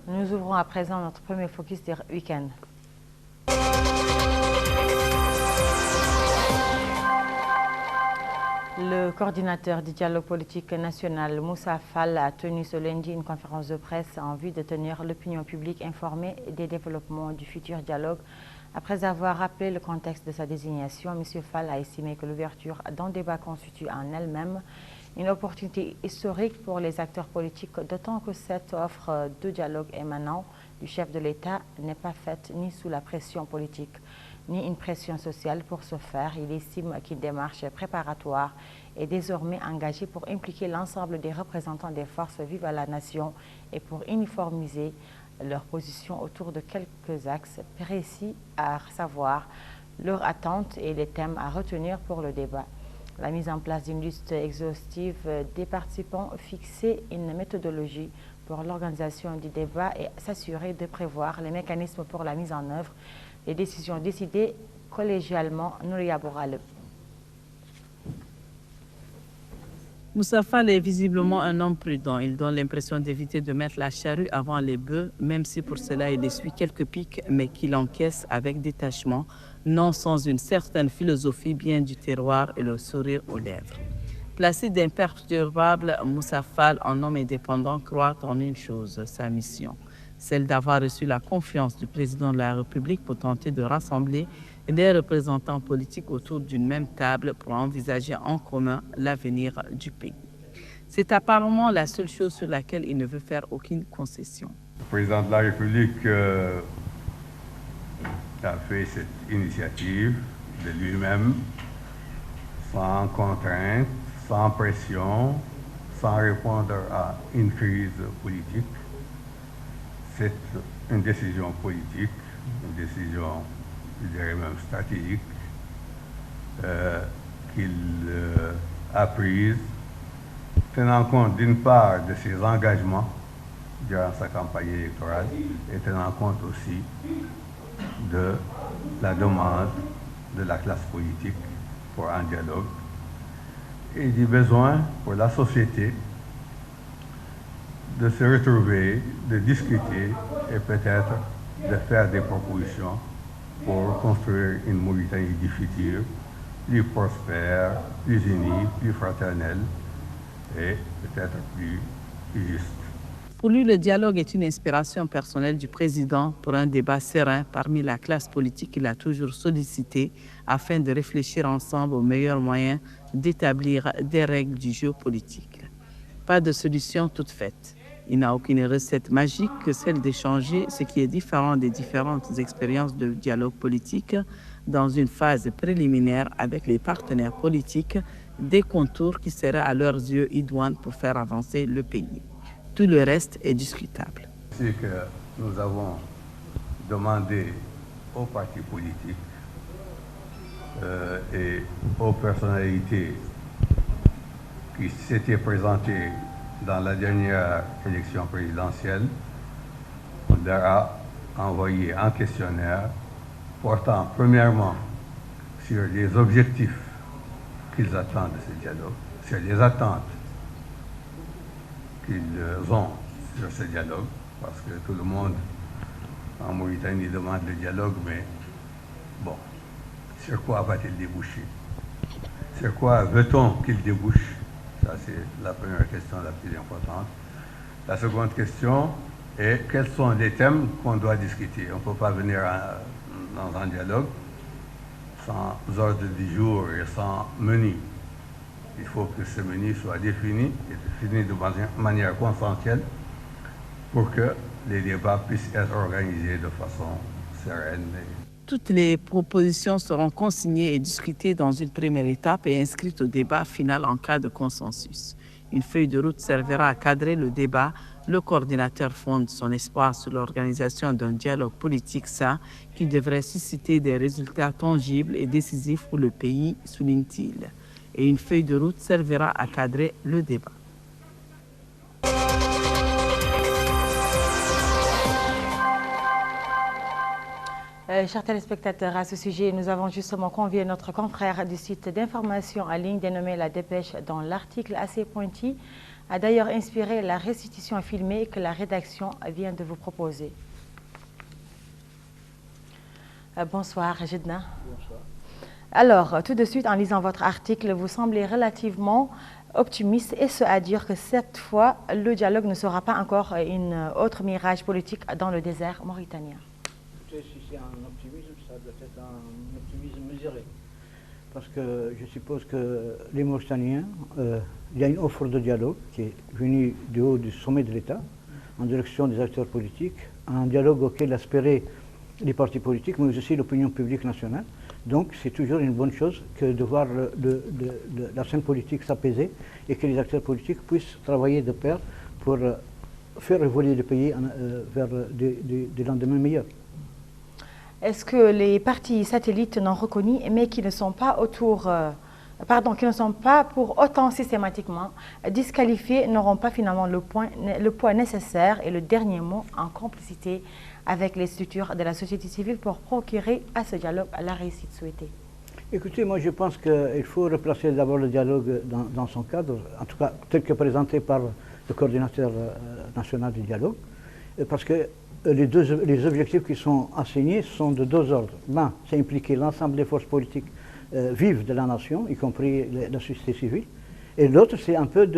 Nous ouvrons à présent notre premier focus du week-end. Le coordinateur du dialogue politique national, Moussa Fall, a tenu ce lundi une conférence de presse en vue de tenir l'opinion publique informée des développements du futur dialogue. Après avoir rappelé le contexte de sa désignation, M. Fall a estimé que l'ouverture d'un débat constitue en elle-même une opportunité historique pour les acteurs politiques, d'autant que cette offre de dialogue émanant du chef de l'État n'est pas faite ni sous la pression politique, ni une pression sociale. Pour ce faire, il estime qu'une démarche préparatoire est désormais engagée pour impliquer l'ensemble des représentants des forces vives à la nation et pour uniformiser leur position autour de quelques axes précis, à savoir leurs attentes et les thèmes à retenir pour le débat. La mise en place d'une liste exhaustive des participants, fixer une méthodologie pour l'organisation du débat et s'assurer de prévoir les mécanismes pour la mise en œuvre des décisions décidées collégialement. Nouria Bourale. Moussa Fall est visiblement un homme prudent. Il donne l'impression d'éviter de mettre la charrue avant les bœufs, même si pour cela il essuie quelques pics, mais qu'il encaisse avec détachement, non sans une certaine philosophie bien du terroir et le sourire aux lèvres. Placé d'imperturbable, Moussa Fall, en homme indépendant, croit en une chose, sa mission, celle d'avoir reçu la confiance du président de la République pour tenter de rassembler des représentants politiques autour d'une même table pour envisager en commun l'avenir du pays. C'est apparemment la seule chose sur laquelle il ne veut faire aucune concession. Le président de la République a fait cette initiative de lui-même, sans contrainte, sans pression, sans répondre à une crise politique. C'est une décision politique, une décision, je dirais même stratégique, qu'il a prise, tenant compte d'une part de ses engagements durant sa campagne électorale et tenant compte aussi de la demande de la classe politique pour un dialogue et du besoin pour la société de se retrouver, de discuter et peut-être de faire des propositions pour construire une Mauritanie du futur, plus prospère, plus unie, plus fraternelle et peut-être plus juste. Pour lui, le dialogue est une inspiration personnelle du président pour un débat serein parmi la classe politique qu'il a toujours sollicité afin de réfléchir ensemble aux meilleurs moyens d'établir des règles du jeu politique. Pas de solution toute faite. Il n'a aucune recette magique que celle d'échanger ce qui est différent des différentes expériences de dialogue politique dans une phase préliminaire avec les partenaires politiques, des contours qui seraient à leurs yeux idoines pour faire avancer le pays. Tout le reste est discutable. C'est que nous avons demandé aux partis politiques et aux personnalités qui s'étaient présentées dans la dernière élection présidentielle, on leur a envoyé un questionnaire portant premièrement sur les objectifs qu'ils attendent de ce dialogue, sur les attentes qu'ils ont sur ce dialogue, parce que tout le monde en Mauritanie demande le dialogue, mais bon, sur quoi va-t-il déboucher? Sur quoi veut-on qu'il débouche? Ça, c'est la première question la plus importante. La seconde question est quels sont les thèmes qu'on doit discuter? On ne peut pas venir dans un dialogue sans ordre du jour et sans menu. Il faut que ce menu soit défini et défini de manière consensuelle pour que les débats puissent être organisés de façon sereine. Toutes les propositions seront consignées et discutées dans une première étape et inscrites au débat final en cas de consensus. Une feuille de route servira à cadrer le débat. Le coordinateur fonde son espoir sur l'organisation d'un dialogue politique sain qui devrait susciter des résultats tangibles et décisifs pour le pays, souligne-t-il. Et une feuille de route servira à cadrer le débat. Chers téléspectateurs, à ce sujet, nous avons justement convié notre confrère du site d'information en ligne dénommé La Dépêche, dont l'article assez pointu a d'ailleurs inspiré la restitution filmée que la rédaction vient de vous proposer. Bonsoir, Jedna. Bonsoir. Alors, tout de suite, en lisant votre article, vous semblez relativement optimiste, et ce à dire que cette fois, le dialogue ne sera pas encore un autre mirage politique dans le désert mauritanien. Si c'est un optimisme, ça doit être un optimisme mesuré. Parce que je suppose que les Mauritaniens, il y a une offre de dialogue qui est venue du haut du sommet de l'État, en direction des acteurs politiques, un dialogue auquel aspiraient les partis politiques, mais aussi l'opinion publique nationale. Donc c'est toujours une bonne chose que de voir la scène politique s'apaiser et que les acteurs politiques puissent travailler de pair pour faire évoluer le pays vers des lendemains meilleurs. Est-ce que les partis satellites non reconnus, mais qui ne sont pas qui ne sont pas pour autant systématiquement disqualifiés, n'auront pas finalement le poids nécessaire et le dernier mot en complicité avec les structures de la société civile pour procurer à ce dialogue la réussite souhaitée? Écoutez, moi je pense qu'il faut replacer d'abord le dialogue dans son cadre, en tout cas tel que présenté par le coordinateur national du dialogue, parce que les objectifs qui sont assignés sont de deux ordres. L'un, c'est impliquer l'ensemble des forces politiques vives de la nation, y compris la société civile, et l'autre, c'est un peu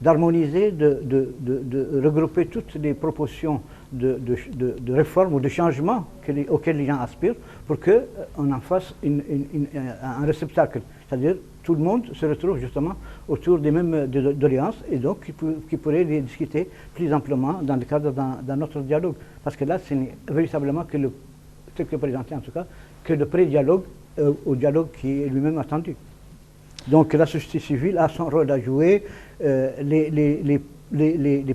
d'harmoniser, de regrouper toutes les propositions de réforme ou de changement auxquels les gens aspirent pour qu'on en fasse un réceptacle. C'est-à-dire tout le monde se retrouve justement autour des mêmes doléances et donc qui pourrait les discuter plus amplement dans le cadre d'un autre dialogue. Parce que là, ce n'est véritablement que tel que présenté en tout cas, que le pré-dialogue au dialogue qui est lui-même attendu. Donc la société civile a son rôle à jouer, les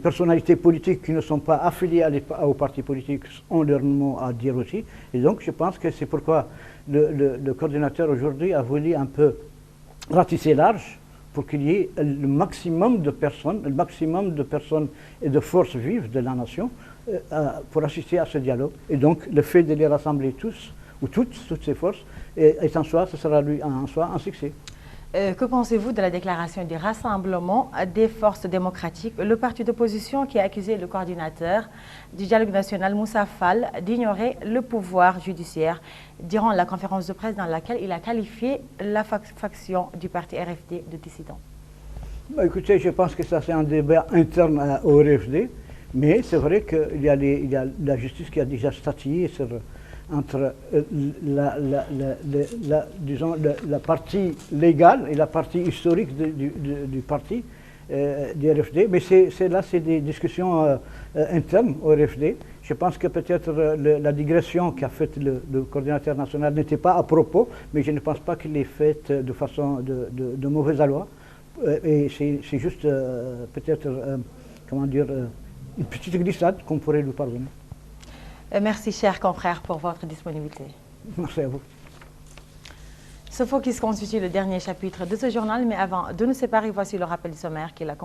personnalités politiques qui ne sont pas affiliées aux partis politiques ont leur mot à dire aussi. Et donc je pense que c'est pourquoi le coordinateur aujourd'hui a voulu un peu ratisser large pour qu'il y ait le maximum de personnes et de forces vives de la nation pour assister à ce dialogue. Et donc le fait de les rassembler tous, ou toutes ces forces, est en soi, ce sera lui en soi un succès. Que pensez-vous de la déclaration du rassemblement des forces démocratiques, le parti d'opposition qui a accusé le coordinateur du dialogue national, Moussa Fall, d'ignorer le pouvoir judiciaire durant la conférence de presse dans laquelle il a qualifié la faction du parti RFD de dissident? Écoutez, je pense que ça c'est un débat interne au RFD, mais c'est vrai qu'il y a la justice qui a déjà statué entre la partie légale et la partie historique du parti du RFD. Mais c'est des discussions internes au RFD. Je pense que peut-être la digression qu'a faite le coordinateur national n'était pas à propos, mais je ne pense pas qu'il l'ait faite de façon de mauvaise aloi. Et c'est juste peut-être, comment dire, une petite glissade qu'on pourrait lui pardonner. Merci, chers confrères, pour votre disponibilité. Merci à vous. Ce focus constitue le dernier chapitre de ce journal, mais avant de nous séparer, voici le rappel du sommaire qui l'a